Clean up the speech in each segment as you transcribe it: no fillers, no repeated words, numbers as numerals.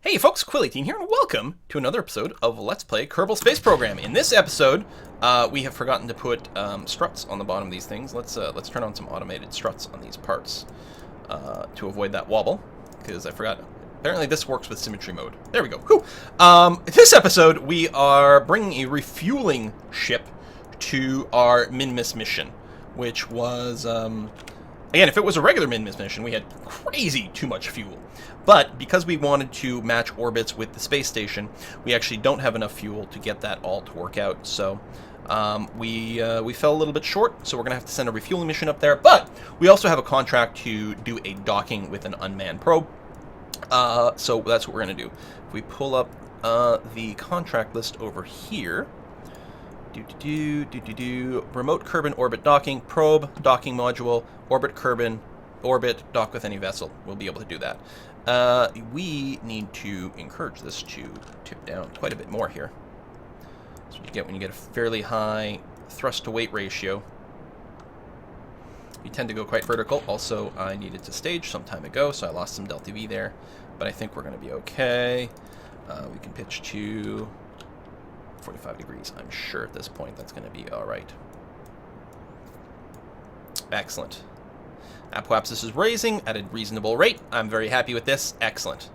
Hey folks, Quill18 here, and welcome to another episode of Let's Play Kerbal Space Program. In this episode, we have forgotten to put struts on the bottom of these things. Let's turn on some automated struts on these parts to avoid that wobble, because I forgot. Apparently this works with symmetry mode. There we go. Cool. This episode, we are bringing a refueling ship to our Min-Miss mission, which was... Again, if it was a regular Min-Miss mission, we had crazy too much fuel. But because we wanted to match orbits with the space station, we actually don't have enough fuel to get that all to work out. So we fell a little bit short, so we're going to have to send a refueling mission up there. But we also have a contract to do a docking with an unmanned probe. So that's what we're going to do. If we pull up the contract list over here... Remote Kerbal orbit docking, probe, docking module, orbit Kerbal, orbit, dock with any vessel. We'll be able to do that. We need to encourage this to tip down quite a bit more here. That's what you get when you get a fairly high thrust to weight ratio. You tend to go quite vertical. Also, I needed to stage some time ago, so I lost some delta V there. But I think we're going to be okay. We can pitch to 45 degrees. I'm sure at this point that's going to be all right. Excellent. Apoapsis is raising at a reasonable rate. I'm very happy with this. Excellent.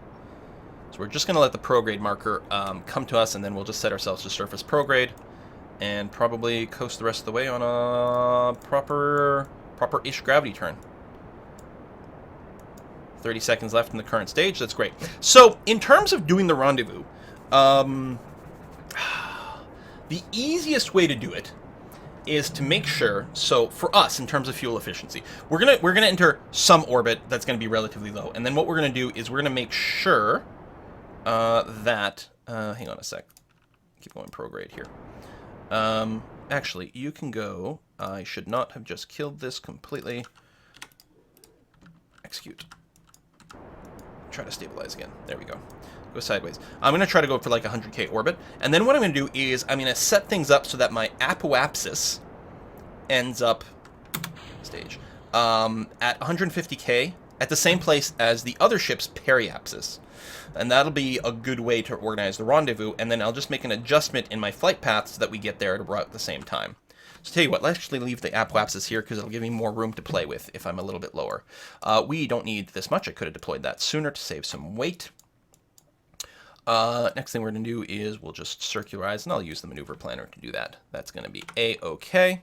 So we're just going to let the prograde marker come to us, and then we'll just set ourselves to surface prograde and probably coast the rest of the way on a proper-ish gravity turn. 30 seconds left in the current stage. That's great. So in terms of doing the rendezvous, the easiest way to do it is to make sure, so for us, in terms of fuel efficiency, we're gonna enter some orbit that's gonna be relatively low, and then what we're gonna do is we're gonna make sure that, hang on a sec, keep going prograde here. Actually, you can go, I should not have just killed this completely. Execute. Try to stabilize again, there we go. Go sideways. I'm going to try to go for like 100k orbit. And then what I'm going to do is I'm going to set things up so that my apoapsis ends up stage at 150k at the same place as the other ship's periapsis. And that'll be a good way to organize the rendezvous. And then I'll just make an adjustment in my flight path so that we get there at about the same time. So tell you what, let's actually leave the apoapsis here because it'll give me more room to play with if I'm a little bit lower. We don't need this much. I could have deployed that sooner to save some weight. Next thing we're going to do is we'll just circularize, and I'll use the maneuver planner to do that. That's going to be A-OK.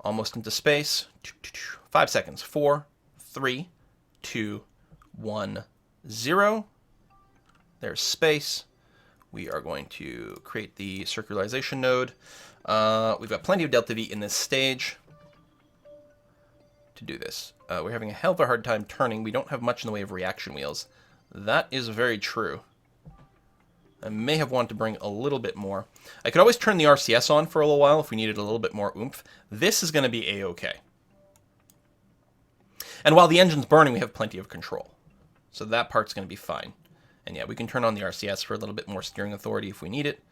Almost into space. 5 seconds. 4, 3, 2, 1, 0. There's space. We are going to create the circularization node. We've got plenty of delta V in this stage to do this. We're having a hell of a hard time turning. We don't have much in the way of reaction wheels. That is very true. I may have wanted to bring a little bit more. I could always turn the RCS on for a little while if we needed a little bit more oomph. This is going to be A-OK. And while the engine's burning, we have plenty of control. So that part's going to be fine. And yeah, we can turn on the RCS for a little bit more steering authority if we need it.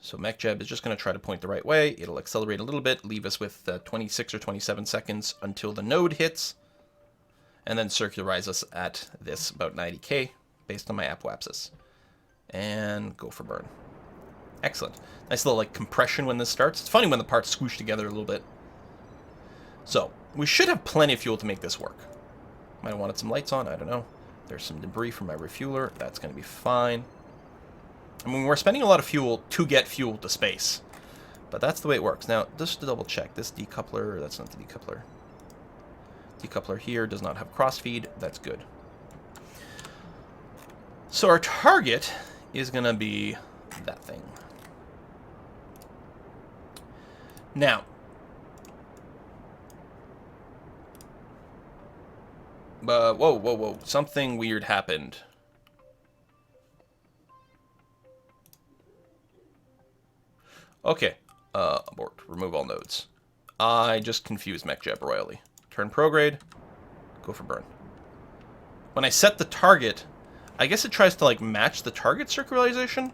So MechJeb is just going to try to point the right way. It'll accelerate a little bit, leave us with 26 or 27 seconds until the node hits. And then circularize us at this, about 90k, based on my apoapsis. And go for burn. Excellent. Nice little like compression when this starts. It's funny when the parts squish together a little bit. So we should have plenty of fuel to make this work. Might have wanted some lights on, I don't know. There's some debris from my refueler. That's going to be fine. I mean, we're spending a lot of fuel to get fuel to space. But that's the way it works. Now, just to double check, this decoupler, that's not the decoupler. Decoupler here does not have crossfeed. That's good. So our target is going to be that thing. Now, whoa. Something weird happened. Okay. Abort. Remove all nodes. I just confused MechJeb royally. Turn prograde. Go for burn. When I set the target... I guess it tries to like match the target circularization.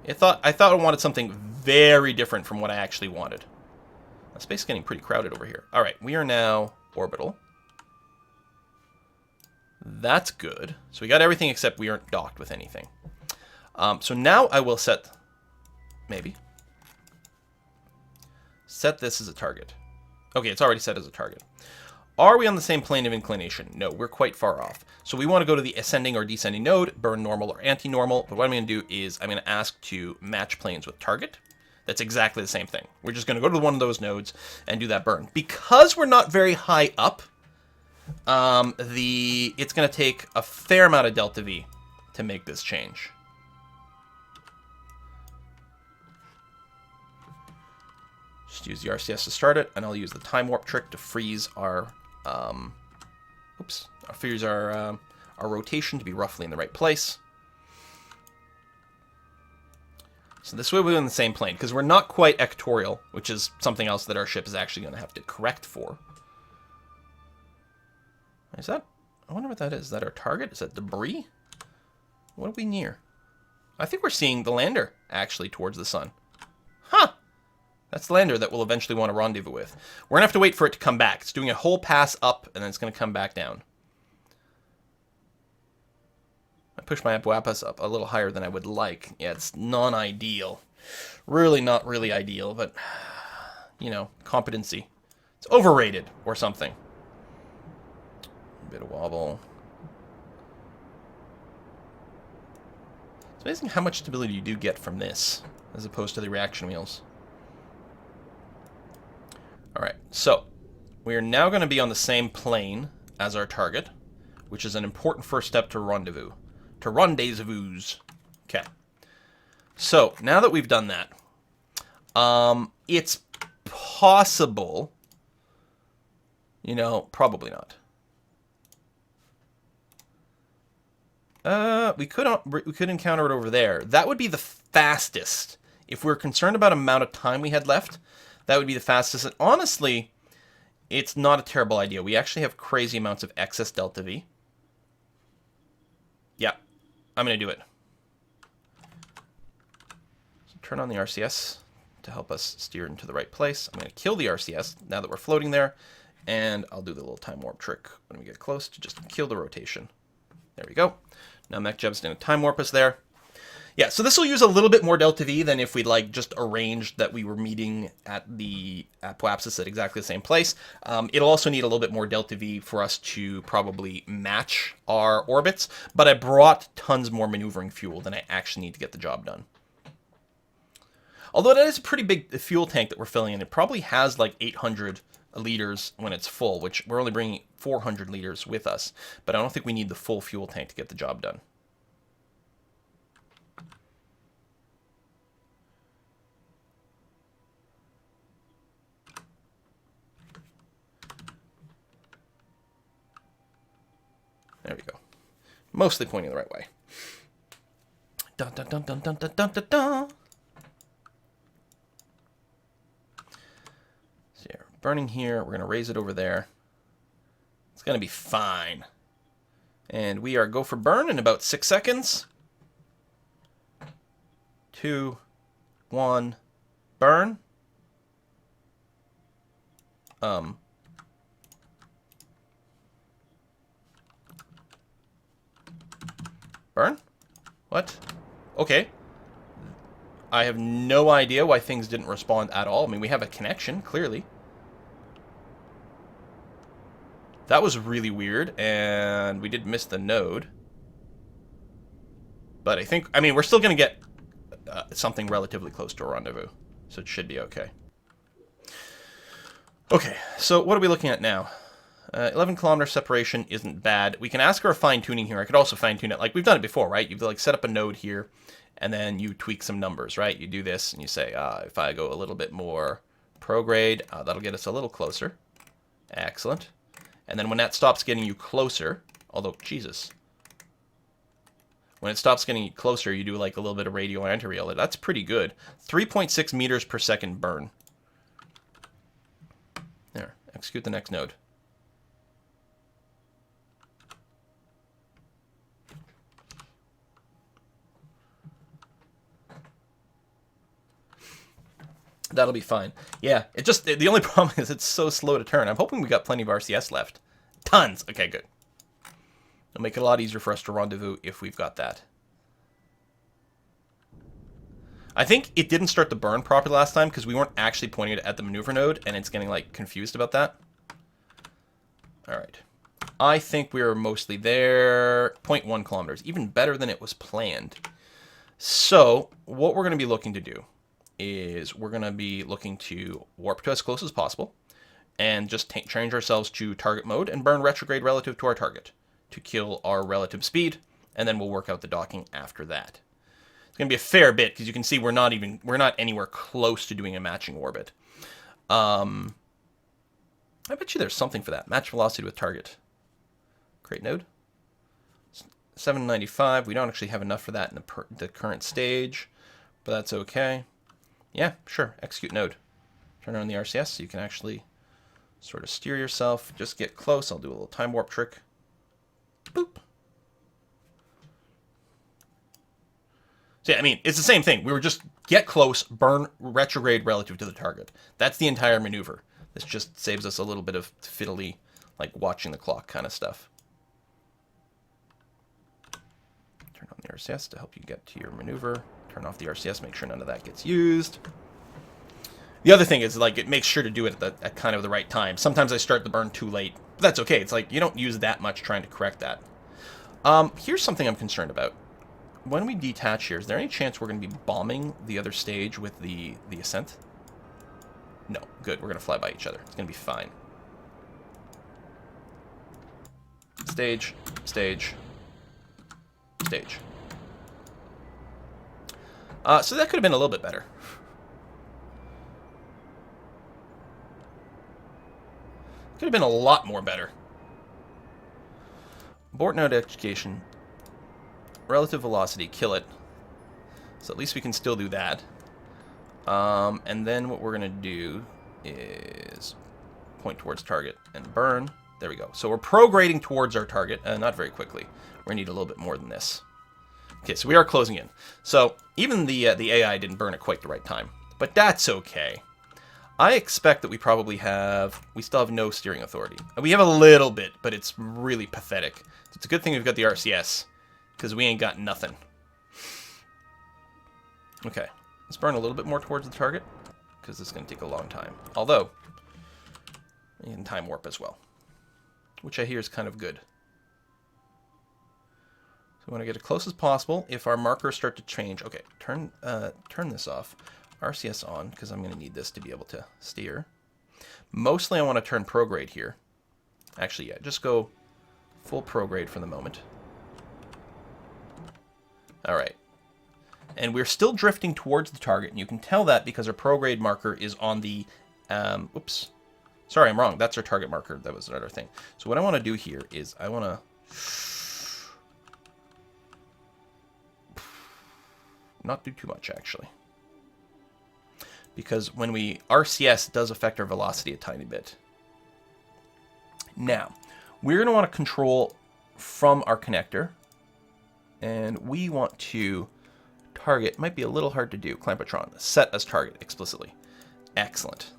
I thought I wanted something very different from what I actually wanted. The space is getting pretty crowded over here. All right, we are now orbital. That's good. So we got everything except we aren't docked with anything. So now I will set, maybe, set this as a target. Okay, it's already set as a target. Are we on the same plane of inclination? No, we're quite far off. So we want to go to the ascending or descending node, burn normal or anti-normal. But what I'm going to do is I'm going to ask to match planes with target. That's exactly the same thing. We're just going to go to one of those nodes and do that burn. Because we're not very high up, it's going to take a fair amount of delta V to make this change. Just use the RCS to start it, and I'll use the time warp trick to freeze our our rotation to be roughly in the right place. So this way we're in the same plane, because we're not quite equatorial, which is something else that our ship is actually going to have to correct for. Is that? I wonder what that is. Is that our target? Is that debris? What are we near? I think we're seeing the lander, actually, towards the sun. Huh! That's the lander that we'll eventually want to rendezvous with. We're going to have to wait for it to come back. It's doing a whole pass up, and then it's going to come back down. I pushed my Apuapas up a little higher than I would like. Yeah, it's non-ideal. Really not really ideal, but, you know, competency. It's overrated or something. A bit of wobble. It's amazing how much stability you do get from this, as opposed to the reaction wheels. Alright, so we are now going to be on the same plane as our target, which is an important first step to rendezvous. To rendezvous. Okay. So, now that we've done that, it's possible, you know, probably not. We could encounter it over there. That would be the fastest. If we're concerned about amount of time we had left, that would be the fastest. And honestly, it's not a terrible idea. We actually have crazy amounts of excess delta V. Yeah, I'm going to do it. So turn on the RCS to help us steer into the right place. I'm going to kill the RCS now that we're floating there. And I'll do the little time warp trick when we get close to just kill the rotation. There we go. Now MechJeb's going to time warp us there. Yeah, so this will use a little bit more delta V than if we'd like just arranged that we were meeting at the Apoapsis at exactly the same place. It'll also need a little bit more delta V for us to probably match our orbits, but I brought tons more maneuvering fuel than I actually need to get the job done. Although that is a pretty big fuel tank that we're filling in. It probably has like 800 liters when it's full, which we're only bringing 400 liters with us. But I don't think we need the full fuel tank to get the job done. There we go. Mostly pointing the right way. Dun dun dun dun dun dun dun dun dun. So yeah, burning here. We're gonna raise it over there. It's gonna be fine. And we are go for burn in about 6 seconds. 2, 1, burn. Burn? What? Okay. I have no idea why things didn't respond at all. I mean, we have a connection, clearly. That was really weird, and we did miss the node. But I mean, we're still going to get something relatively close to a rendezvous, so it should be okay. Okay, so what are we looking at now? 11 kilometer separation isn't bad. We can ask for a fine-tuning here. I could also fine-tune it. Like, we've done it before, right? You've, like, set up a node here, and then you tweak some numbers, right? You do this, and you say, if I go a little bit more prograde, that'll get us a little closer. Excellent. And then when that stops getting you closer, although, Jesus. When it stops getting you closer, you do, like, a little bit of radial anti-radial. That's pretty good. 3.6 meters per second burn. There. Execute the next node. That'll be fine. Yeah, the only problem is it's so slow to turn. I'm hoping we got plenty of RCS left. Tons. Okay, good. It'll make it a lot easier for us to rendezvous if we've got that. I think it didn't start the burn properly last time because we weren't actually pointing it at the maneuver node, and it's getting, like, confused about that. All right. I think we're mostly there. 0.1 kilometers. Even better than it was planned. So, what we're going to be looking to do is we're going to be looking to warp to as close as possible and just change ourselves to target mode and burn retrograde relative to our target to kill our relative speed, and then we'll work out the docking after that. It's going to be a fair bit because you can see we're not anywhere close to doing a matching orbit. I bet you there's something for that. Match velocity with target. Create node. 795. We don't actually have enough for that in the current stage, but that's okay. Yeah, sure. Execute node. Turn on the RCS so you can actually sort of steer yourself. Just get close. I'll do a little time warp trick. Boop. So yeah, I mean, it's the same thing. We were just get close, burn retrograde relative to the target. That's the entire maneuver. This just saves us a little bit of fiddly, like watching the clock kind of stuff. Turn on the RCS to help you get to your maneuver. Turn off the RCS, make sure none of that gets used. The other thing is, like, it makes sure to do it at kind of the right time. Sometimes I start the burn too late, but that's okay. It's like, you don't use that much trying to correct that. Here's something I'm concerned about. When we detach here, is there any chance we're going to be bombing the other stage with the Ascent? No. Good. We're going to fly by each other. It's going to be fine. Stage. Stage. Stage. So that could have been a little bit better. Could have been a lot more better. Abort node education. Relative velocity, kill it. So at least we can still do that. And then what we're going to do is point towards target and burn. There we go. So we're prograding towards our target. Not very quickly. We're going to need a little bit more than this. Okay, so we are closing in. So even the AI didn't burn at quite the right time. But that's okay. I expect that we still have no steering authority. We have a little bit, but it's really pathetic. It's a good thing we've got the RCS, because we ain't got nothing. Okay, let's burn a little bit more towards the target, because this is going to take a long time. Although, we can time warp as well, which I hear is kind of good. So we want to get as close as possible. If our markers start to change, okay, turn this off. RCS on, because I'm going to need this to be able to steer. Mostly I want to turn prograde here. Actually, yeah, just go full prograde for the moment. Alright. And we're still drifting towards the target, and you can tell that because our prograde marker is on the... oops. Sorry, I'm wrong. That's our target marker. That was another thing. So what I want to do here is I want to... not do too much, actually. Because when we RCS, it does affect our velocity a tiny bit. Now, we're going to want to control from our connector. And we want to target, might be a little hard to do, Clampotron, set as target explicitly. Excellent.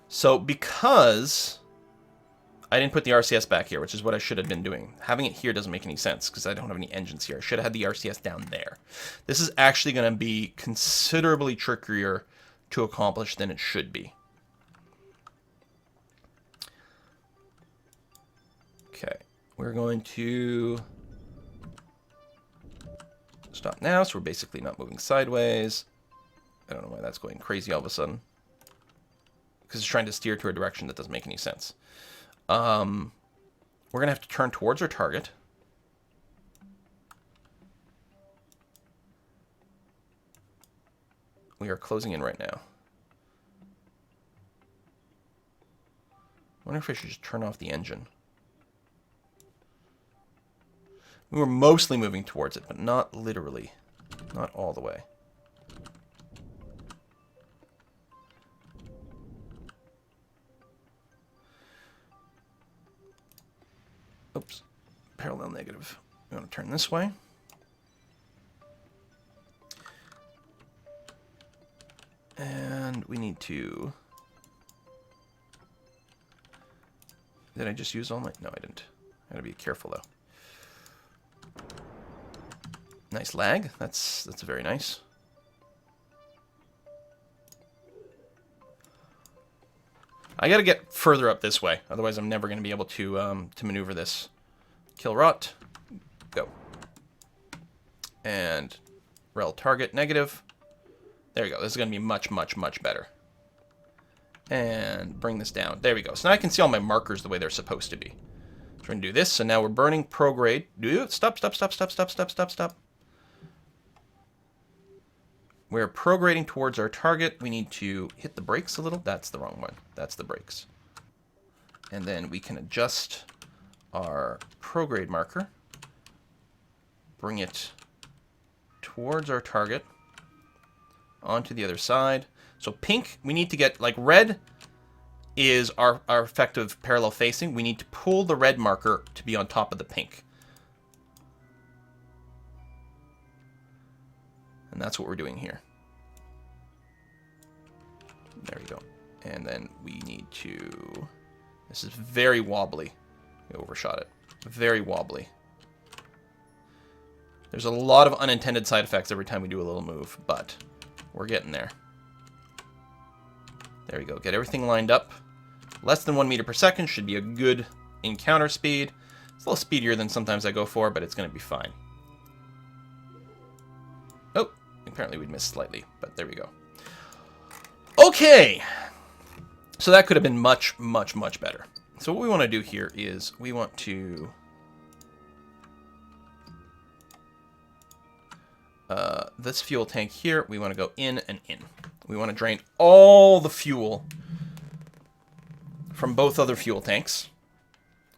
So because I didn't put the RCS back here, which is what I should have been doing. Having it here doesn't make any sense because I don't have any engines here. I should have had the RCS down there. This is actually going to be considerably trickier to accomplish than it should be. Okay, we're going to stop now, so we're basically not moving sideways. I don't know why that's going crazy all of a sudden. Because it's trying to steer to a direction that doesn't make any sense. We're going to have to turn towards our target. We are closing in right now. I wonder if I should just turn off the engine. We were mostly moving towards it, but not literally. Not all the way. Oops. Parallel negative. We want to turn this way. And we need to Did I just use all my... No, I didn't. I gotta be careful, though. Nice lag. That's very nice. I gotta get further up this way. Otherwise, I'm never gonna be able to maneuver this. Kill rot. Go. And rel target negative. There we go. This is gonna be much, much, much better. And bring this down. There we go. So now I can see all my markers the way they're supposed to be. So we're going to do this. So now we're burning prograde. Stop. We're prograding towards our target. We need to hit the brakes a little. That's the wrong one. That's the brakes. And then we can adjust our prograde marker. Bring it towards our target. Onto the other side. So pink, we need to get, like red is our effective parallel facing. We need to pull the red marker to be on top of the pink. And that's what we're doing here. There we go. And then we need to... This is very wobbly. We overshot it. Very wobbly. There's a lot of unintended side effects every time we do a little move, but we're getting there. There we go. Get everything lined up. Less than 1 meter per second should be a good encounter speed. It's a little speedier than sometimes I go for, but it's going to be fine. Oh, apparently we'd missed slightly, but there we go. Okay. So that could have been much, much, much better. So what we want to do here is we want to... this fuel tank here, we want to go in and in. We want to drain all the fuel from both other fuel tanks.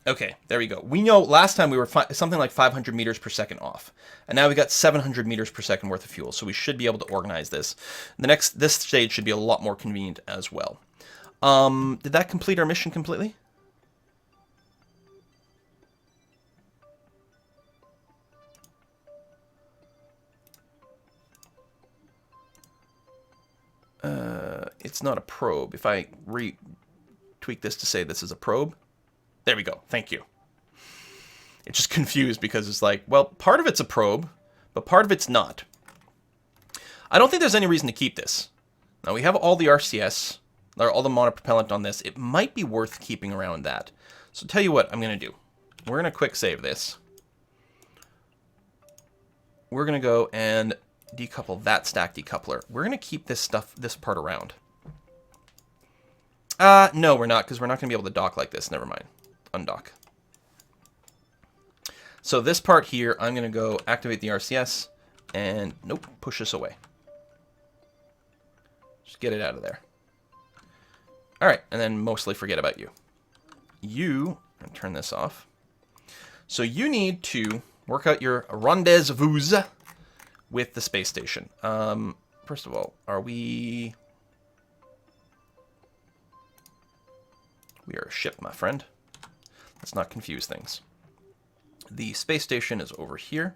Okay, there we go. We know last time we were something like 500 meters per second off. And now we got 700 meters per second worth of fuel. So we should be able to organize this. This stage should be a lot more convenient as well. Did that complete our mission completely? It's not a probe. If I tweak this to say this is a probe. There we go. Thank you. It's just confused because it's like, well, part of it's a probe, but part of it's not. I don't think there's any reason to keep this. Now we have all the RCS, or all the monopropellant on this. It might be worth keeping around that. So tell you what I'm going to do. We're going to quick save this. We're going to go and decouple that stack decoupler. We're going to keep this part around. No, we're not, because we're not going to be able to dock like this. Never mind. Undock. So this part here, I'm going to go activate the RCS, and nope, push this away. Just get it out of there. All right, and then mostly forget about you. I'm going to turn this off. So you need to work out your rendezvous with the space station. First of all, we are a ship, my friend. Let's not confuse things. The space station is over here.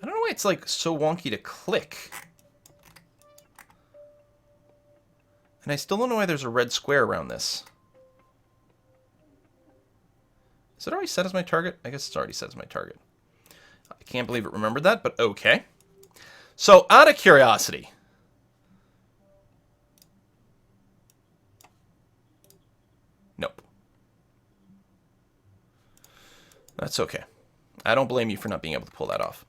I don't know why it's like so wonky to click. And I still don't know why there's a red square around this. Is it already set as my target? I guess it's already set as my target. I can't believe it remembered that, but okay. So, out of curiosity. Nope. That's okay. I don't blame you for not being able to pull that off.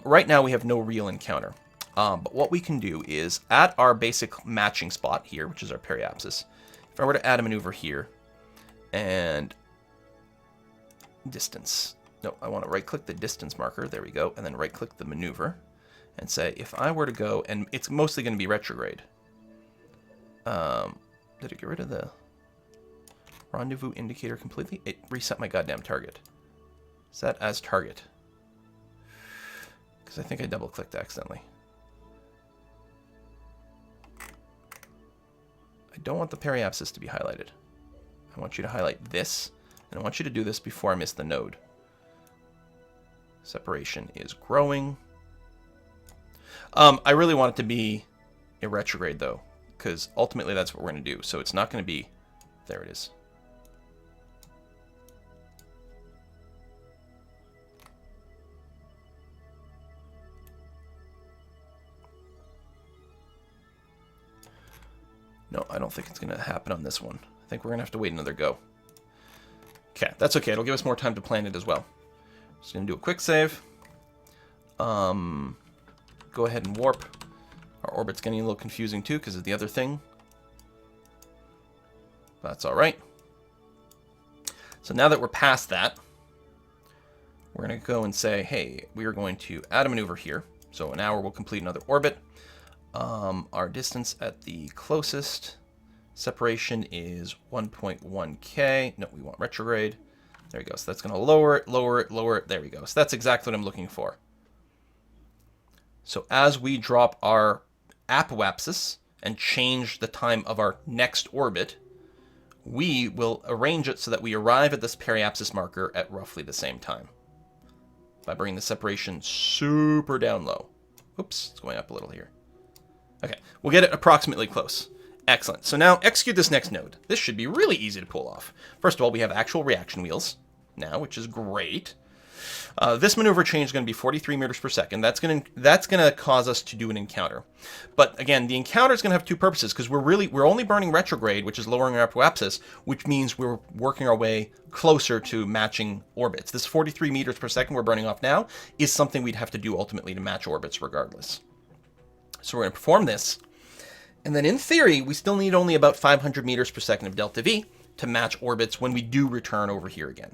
Right now, we have no real encounter. But what we can do is, at our basic matching spot here, which is our periapsis, if I were to add a maneuver here, and distance. No, I want to right-click the distance marker. There we go. And then right-click the maneuver. And say, if I were to go, and it's mostly going to be retrograde. Did it get rid of the rendezvous indicator completely? It reset my goddamn target. Set as target. Because I think I double-clicked accidentally. I don't want the periapsis to be highlighted. I want you to highlight this, and I want you to do this before I miss the node. Separation is growing. I really want it to be a retrograde, though, because ultimately that's what we're going to do. So it's not going to be... There it is. No, I don't think it's going to happen on this one. I think we're going to have to wait another go. Okay, that's okay. It'll give us more time to plan it as well. Just going to do a quick save. Go ahead and warp. Our orbit's getting a little confusing too because of the other thing. That's all right. So now that we're past that, we're going to go and say, hey, we are going to add a maneuver here. So an hour will complete another orbit. Our distance at the closest separation is 1.1k. No, we want retrograde. There we go. So that's going to lower it, lower it, lower it. There we go. So that's exactly what I'm looking for. So as we drop our apoapsis and change the time of our next orbit, we will arrange it so that we arrive at this periapsis marker at roughly the same time by bringing the separation super down low. Oops, it's going up a little here. Okay, we'll get it approximately close. Excellent. So now execute this next node. This should be really easy to pull off. First of all, we have actual reaction wheels now, which is great. This maneuver change is going to be 43 meters per second. That's going to cause us to do an encounter. But again, the encounter is going to have two purposes because we're only burning retrograde, which is lowering our apoapsis, which means we're working our way closer to matching orbits. This 43 meters per second we're burning off now is something we'd have to do ultimately to match orbits regardless. So we're going to perform this. And then in theory, we still need only about 500 meters per second of delta V to match orbits when we do return over here again.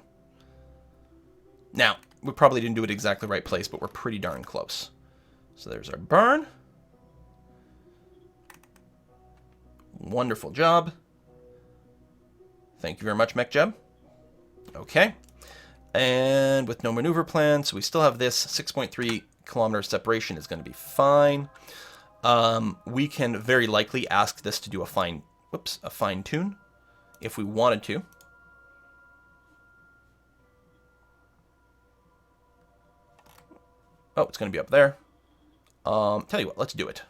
Now, we probably didn't do it exactly right place, but we're pretty darn close. So there's our burn. Wonderful job. Thank you very much, MechJeb. Okay. And with no maneuver plan, so we still have this 6.3 kilometer separation is going to be fine. We can very likely ask this to do a fine tune if we wanted to. Oh, it's going to be up there. Tell you what, let's do it.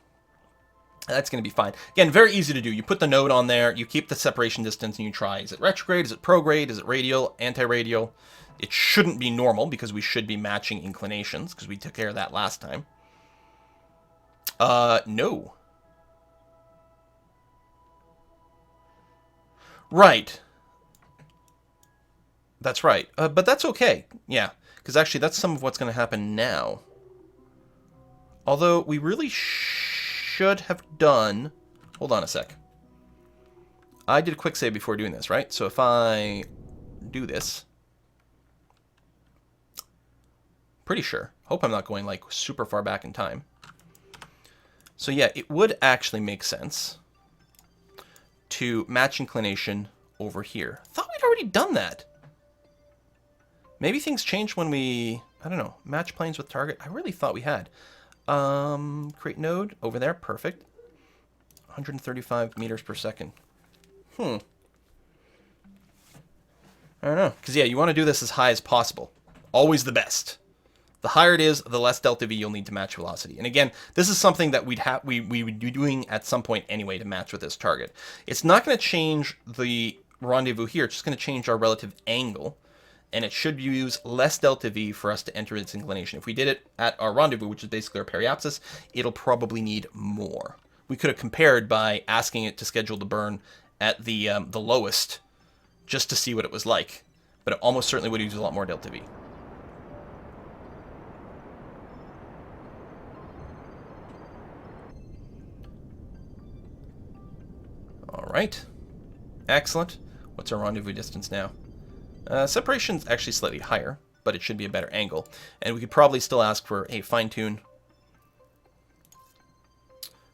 That's going to be fine. Again, very easy to do. You put the node on there, you keep the separation distance, and you try. Is it retrograde? Is it prograde? Is it radial? Anti-radial? It shouldn't be normal because we should be matching inclinations because we took care of that last time. No. Right. That's right. But that's okay. Yeah, because actually that's some of what's going to happen now. Although we really should have done... Hold on a sec. I did a quick save before doing this, right? So if I do this... Pretty sure. Hope I'm not going like super far back in time. So yeah, it would actually make sense to match inclination over here. I thought we'd already done that. Maybe things changed when we, I don't know, match planes with target. I really thought we had. Create node over there. Perfect. 135 meters per second. I don't know. Because, yeah, you want to do this as high as possible. Always the best. The higher it is, the less delta V you'll need to match velocity. And again, this is something that we would be doing at some point anyway to match with this target. It's not going to change the rendezvous here. It's just going to change our relative angle. And it should use less delta V for us to enter its inclination. If we did it at our rendezvous, which is basically our periapsis, it'll probably need more. We could have compared by asking it to schedule the burn at the lowest just to see what it was like. But it almost certainly would use a lot more delta V. All right. Excellent. What's our rendezvous distance now? Separation's actually slightly higher, but it should be a better angle. And we could probably still ask for a fine-tune.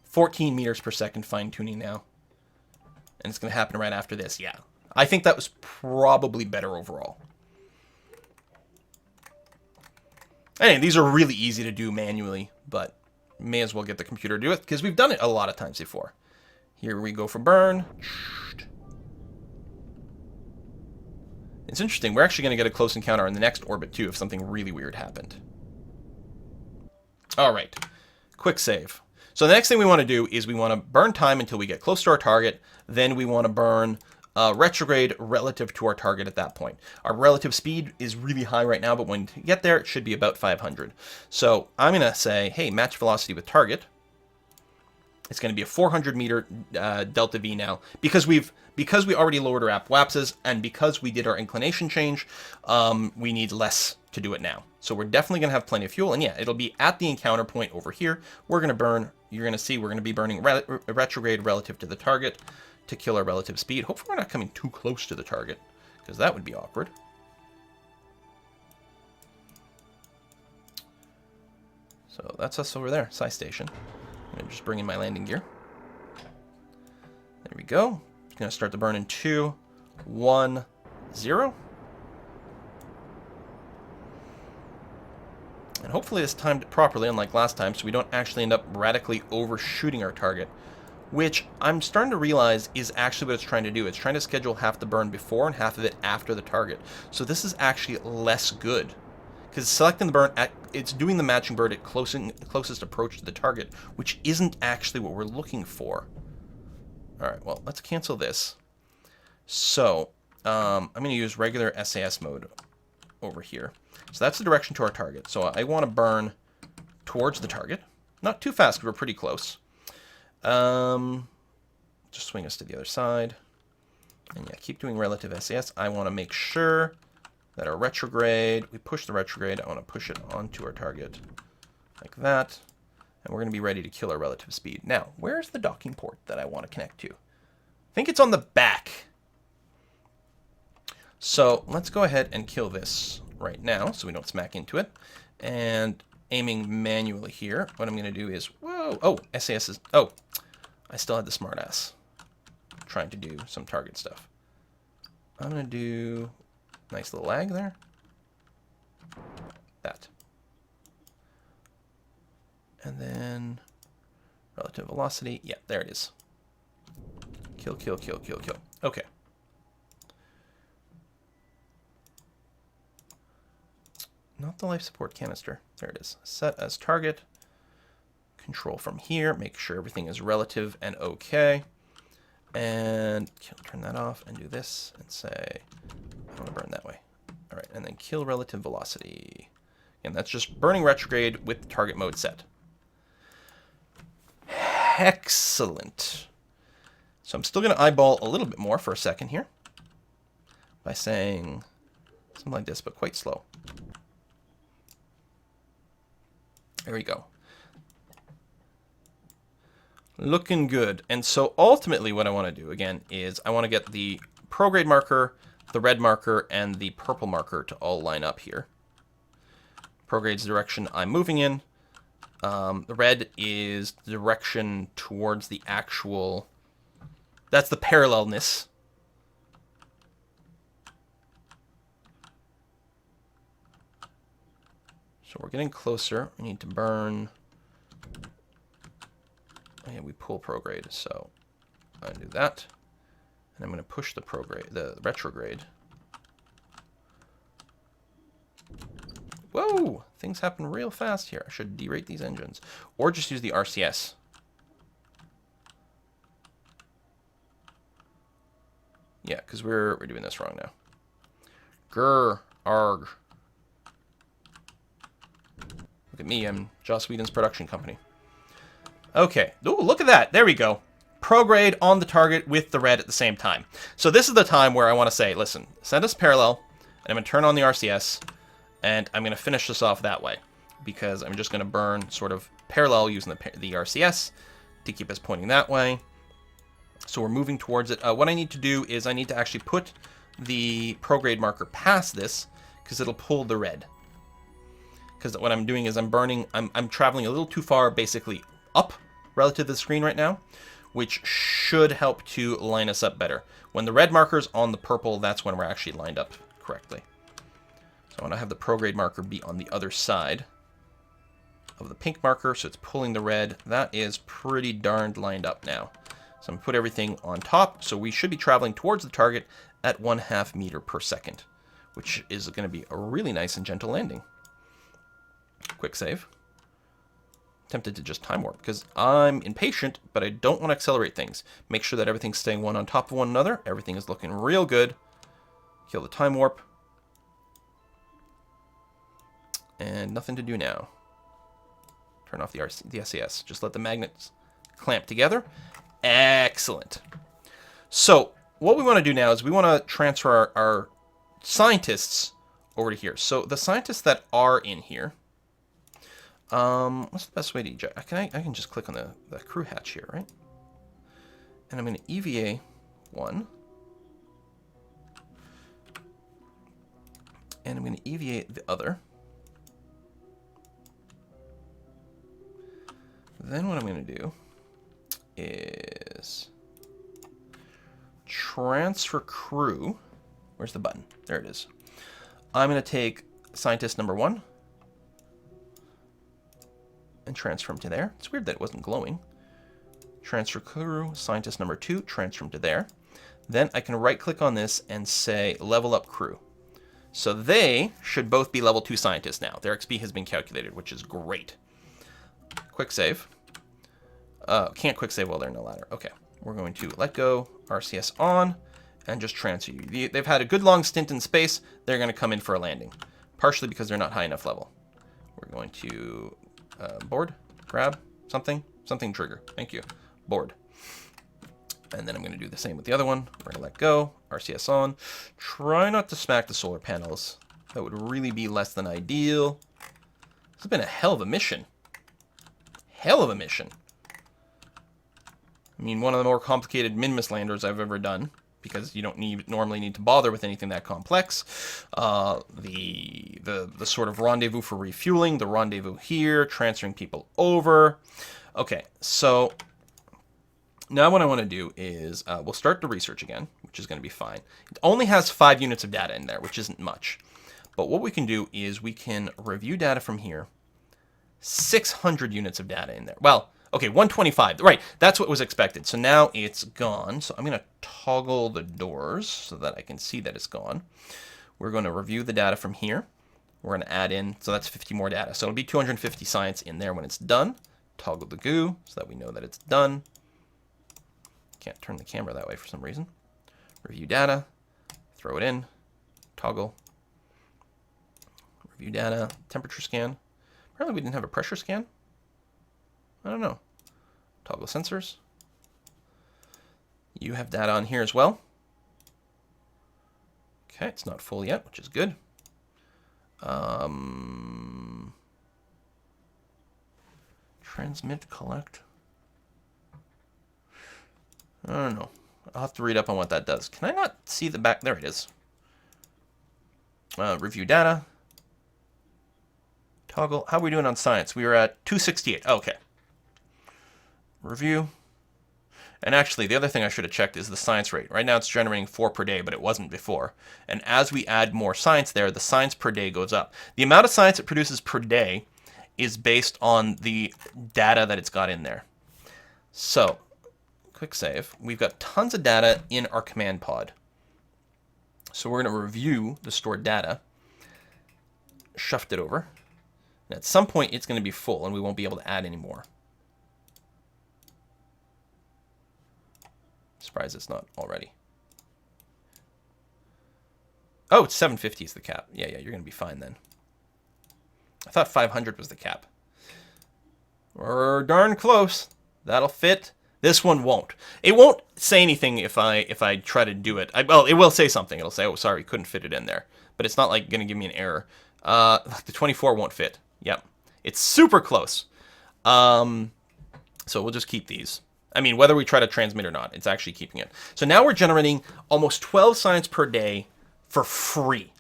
14 meters per second fine-tuning now. And it's going to happen right after this, yeah. I think that was probably better overall. Anyway, these are really easy to do manually, but may as well get the computer to do it, because we've done it a lot of times before. Here we go for burn. It's interesting. We're actually going to get a close encounter in the next orbit, too, if something really weird happened. All right. Quick save. So the next thing we want to do is we want to burn time until we get close to our target. Then we want to burn retrograde relative to our target at that point. Our relative speed is really high right now, but when you get there, it should be about 500. So I'm going to say, hey, match velocity with target. It's going to be a 400 meter delta V now because we already lowered our apoapsis and because we did our inclination change. We need less to do it now. So we're definitely going to have plenty of fuel, and yeah, it'll be at the encounter point over here. We're going to burn. You're going to see we're going to be burning retrograde relative to the target to kill our relative speed. Hopefully we're not coming too close to the target because that would be awkward. So that's us over there, Sci Station. I'm going to just bring in my landing gear. There we go. Going to start the burn in 2, 1, 0. And hopefully this timed it properly, unlike last time, so we don't actually end up radically overshooting our target, which I'm starting to realize is actually what it's trying to do. It's trying to schedule half the burn before and half of it after the target. So this is actually less good. Because selecting the burn, it's doing the matching burn at closest approach to the target, which isn't actually what we're looking for. Alright, well, let's cancel this. So, I'm going to use regular SAS mode over here. So that's the direction to our target. So I want to burn towards the target. Not too fast, because we're pretty close. Just swing us to the other side. And yeah, keep doing relative SAS. I want to make sure that our retrograde, we push the retrograde, I want to push it onto our target like that, and we're going to be ready to kill our relative speed. Now, where's the docking port that I want to connect to? I think it's on the back. So let's go ahead and kill this right now so we don't smack into it. And aiming manually here, what I'm going to do is, whoa, oh, SAS is, oh, I still had the smartass trying to do some target stuff. I'm going to do... Nice little lag there. That. And then relative velocity. Yeah, there it is. Kill, kill, kill, kill, kill. Okay. Not the life support canister. There it is. Set as target. Control from here. Make sure everything is relative and okay. And turn that off and do this and say... I want to burn that way. All right, and then kill relative velocity. And that's just burning retrograde with target mode set. Excellent. So I'm still going to eyeball a little bit more for a second here by saying something like this, but quite slow. There we go. Looking good. And so ultimately what I want to do, again, is I want to get the prograde marker, the red marker, and the purple marker to all line up here. Prograde's the direction I'm moving in. The red is the direction towards the actual... That's the parallelness. So we're getting closer. We need to burn... Oh yeah, we pull prograde, so I do that. And I'm going to push the retrograde. Whoa! Things happen real fast here. I should derate these engines. Or just use the RCS. Yeah, because we're doing this wrong now. Grr. Arg. Look at me. I'm Joss Whedon's production company. Okay. Ooh, look at that. There we go. Prograde on the target with the red at the same time. So this is the time where I want to say, listen, send us parallel, and I'm going to turn on the RCS, and I'm going to finish this off that way, because I'm just going to burn sort of parallel using the RCS to keep us pointing that way. So we're moving towards it. What I need to do is I need to actually put the prograde marker past this, because it'll pull the red. Because what I'm doing is I'm traveling a little too far, basically up relative to the screen right now, which should help to line us up better. When the red marker's on the purple, that's when we're actually lined up correctly. So I want to have the prograde marker be on the other side of the pink marker, so it's pulling the red. That is pretty darned lined up now. So I'm going to put everything on top, so we should be traveling towards the target at 1/2 meter per second, which is going to be a really nice and gentle landing. Quick save. Tempted to just time warp because I'm impatient, but I don't want to accelerate things. Make sure that everything's staying one on top of one another. Everything is looking real good. Kill the time warp. And nothing to do now. Turn off the SAS. Just let the magnets Clamp together. Excellent. So what we want to do now is we want to transfer our scientists over to here. So the scientists that are in here, what's the best way to eject? I can just click on the crew hatch here, right? And I'm going to EVA 1. And I'm going to EVA the other. Then what I'm going to do is transfer crew. Where's the button? There it is. I'm going to take scientist number 1 and transfer him to there. It's weird that it wasn't glowing. Transfer crew, scientist number 2, transfer him to there. Then I can right click on this and say level up crew. So they should both be level 2 scientists now. Their XP has been calculated, which is great. Quick save. Can't quick save while they're in the ladder. Okay, we're going to let go, RCS on, and just transfer you. They've had a good long stint in space. They're going to come in for a landing, partially because they're not high enough level. We're going to board, grab, something trigger. Thank you. Board. And then I'm going to do the same with the other one. We're going to let go, RCS on. Try not to smack the solar panels. That would really be less than ideal. This has been a hell of a mission. Hell of a mission. I mean, one of the more complicated Minmus landers I've ever done, because you don't normally need to bother with anything that complex. The sort of rendezvous for refueling, the rendezvous here, transferring people over. Okay, so now what I want to do is we'll start the research again, which is going to be fine. It only has 5 units of data in there, which isn't much. But what we can do is we can review data from here. 600 units of data in there. Well, okay, 125. Right, that's what was expected. So now it's gone. So I'm going to toggle the doors so that I can see that it's gone. We're going to review the data from here. We're going to add in, so that's 50 more data. So it'll be 250 science in there when it's done. Toggle the goo so that we know that it's done. Can't turn the camera that way for some reason. Review data, throw it in, toggle. Review data, temperature scan. Apparently we didn't have a pressure scan. I don't know. Toggle sensors. You have data on here as well. Okay, it's not full yet, which is good. Transmit, collect. I don't know. I'll have to read up on what that does. Can I not see the back? There it is. Review data. Toggle. How are we doing on science? We were at 268. Okay. Review. And actually, the other thing I should have checked is the science rate. Right now it's generating 4 per day, but it wasn't before. And as we add more science there, the science per day goes up. The amount of science it produces per day is based on the data that it's got in there. So, quick save. We've got tons of data in our command pod. So we're going to review the stored data, shuft it over, and at some point it's going to be full and we won't be able to add any more. Surprised it's not already. Oh, it's 750 is the cap. Yeah, you're going to be fine then. I thought 500 was the cap. We're darn close. That'll fit. This one won't. It won't say anything if I try to do it. Well, it will say something. It'll say, oh, sorry, couldn't fit it in there. But it's not like going to give me an error. The 24 won't fit. Yep. It's super close. So we'll just keep these. I mean, whether we try to transmit or not, it's actually keeping it. So now we're generating almost 12 science per day for free,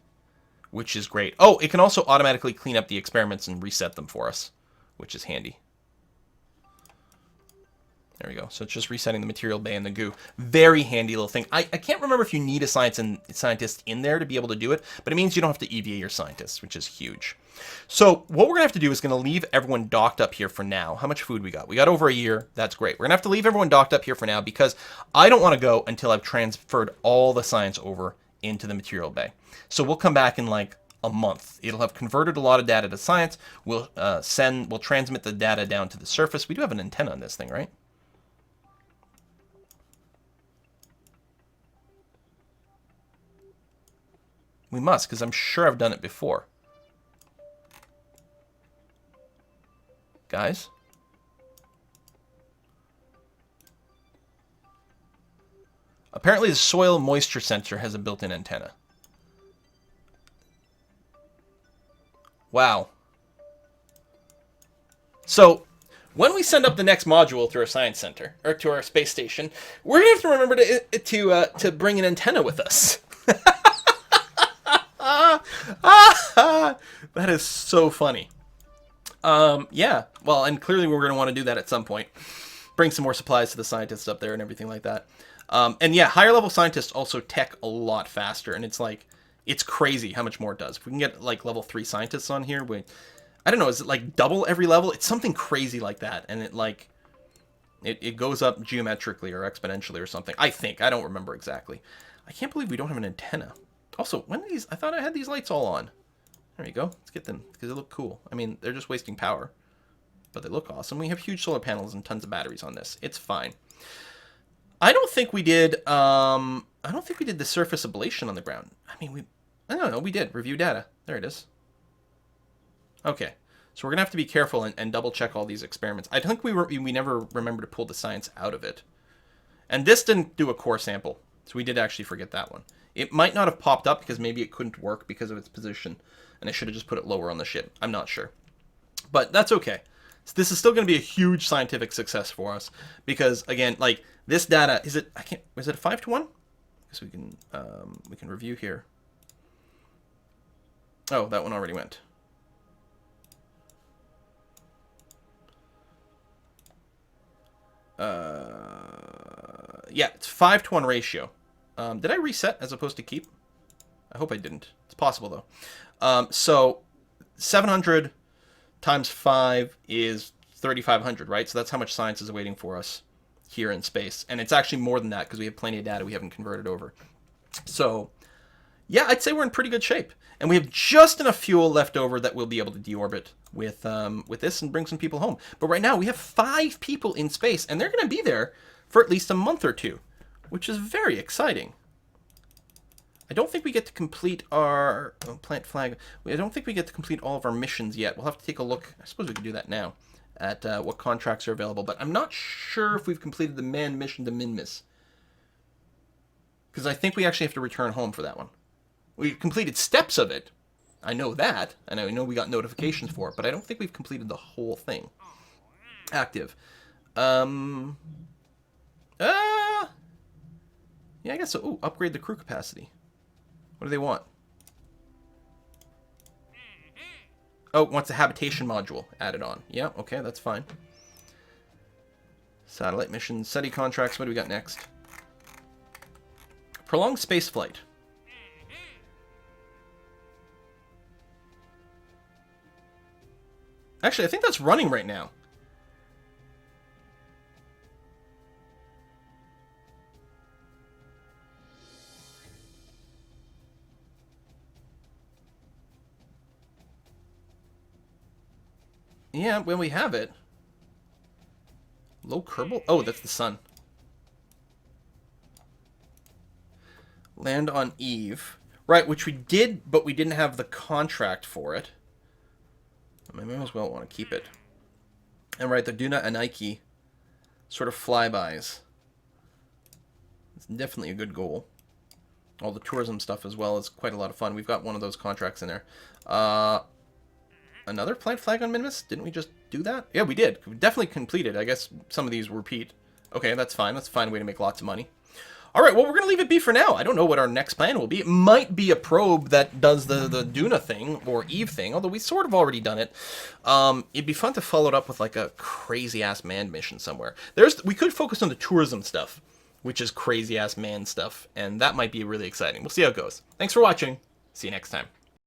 which is great. Oh, it can also automatically clean up the experiments and reset them for us, which is handy. There we go. So it's just resetting the material bay and the goo. Very handy little thing. I can't remember if you need a scientist in there to be able to do it, but it means you don't have to EVA your scientists, which is huge. So what we're going to have to do is going to leave everyone docked up here for now. How much food we got? We got over a year. That's great. We're going to have to leave everyone docked up here for now because I don't want to go until I've transferred all the science over into the material bay. So we'll come back in like a month. It'll have converted a lot of data to science. We'll transmit the data down to the surface. We do have an antenna on this thing, right? We must, because I'm sure I've done it before. Guys? Apparently the soil moisture sensor has a built-in antenna. Wow. So, when we send up the next module to our science center, or to our space station, we're going to have to remember to bring an antenna with us. That is so funny. Yeah, well, and clearly we're going to want to do that at some point. Bring some more supplies to the scientists up there and everything like that. And yeah, higher level scientists also tech a lot faster, and it's crazy how much more it does. If we can get like level 3 scientists on here, I don't know, is it like double every level? It's something crazy like that, and it goes up geometrically or exponentially or something. I think. I don't remember exactly. I can't believe we don't have an antenna. Also, when are these? I thought I had these lights all on. There you go. Let's get them, because they look cool. I mean, they're just wasting power, but they look awesome. We have huge solar panels and tons of batteries on this. It's fine. I don't think we did the surface ablation on the ground. I don't know, we did. Review data. There it is. Okay, so we're gonna have to be careful and double check all these experiments. I think we never remember to pull the science out of it. And this didn't do a core sample, so we did actually forget that one. It might not have popped up because maybe it couldn't work because of its position, and I should have just put it lower on the ship. I'm not sure. But that's okay. So this is still going to be a huge scientific success for us because, again, like, this data, is it a 5-to-1? Because we can review here. Oh, that one already went. Yeah, it's 5-to-1 ratio. Did I reset as opposed to keep? I hope I didn't. It's possible, though. So 700 times 5 is 3,500, right? So that's how much science is waiting for us here in space. And it's actually more than that because we have plenty of data we haven't converted over. So, yeah, I'd say we're in pretty good shape. And we have just enough fuel left over that we'll be able to deorbit with this and bring some people home. But right now we have 5 people in space, and they're going to be there for at least a month or two, which is very exciting. I don't think we get to complete our plant flag. I don't think we get to complete all of our missions yet. We'll have to take a look. I suppose we can do that now at what contracts are available. But I'm not sure if we've completed the manned mission to Minmus, because I think we actually have to return home for that one. We completed steps of it. I know that, and I know we got notifications for it, but I don't think we've completed the whole thing. Active. Yeah, I guess so. Ooh, upgrade the crew capacity. What do they want? Oh, wants a habitation module added on. Yeah, okay, that's fine. Satellite missions, SETI contracts. What do we got next? Prolonged space flight. Actually, I think that's running right now. Yeah, when we have it. Low Kerbal? Oh, that's the sun. Land on Eve. Right, which we did, but we didn't have the contract for it. I may as well want to keep it. And right, the Duna and Nike sort of flybys. It's definitely a good goal. All the tourism stuff as well is quite a lot of fun. We've got one of those contracts in there. Another plant flag on Minmus? Didn't we just do that? Yeah, we did. We definitely completed. I guess some of these repeat. Okay, that's fine. That's a fine way to make lots of money. All right, well, we're going to leave it be for now. I don't know what our next plan will be. It might be a probe that does the Duna thing or Eve thing, although we've sort of already done it. It'd be fun to follow it up with like a crazy-ass manned mission somewhere. We could focus on the tourism stuff, which is crazy-ass manned stuff, and that might be really exciting. We'll see how it goes. Thanks for watching. See you next time.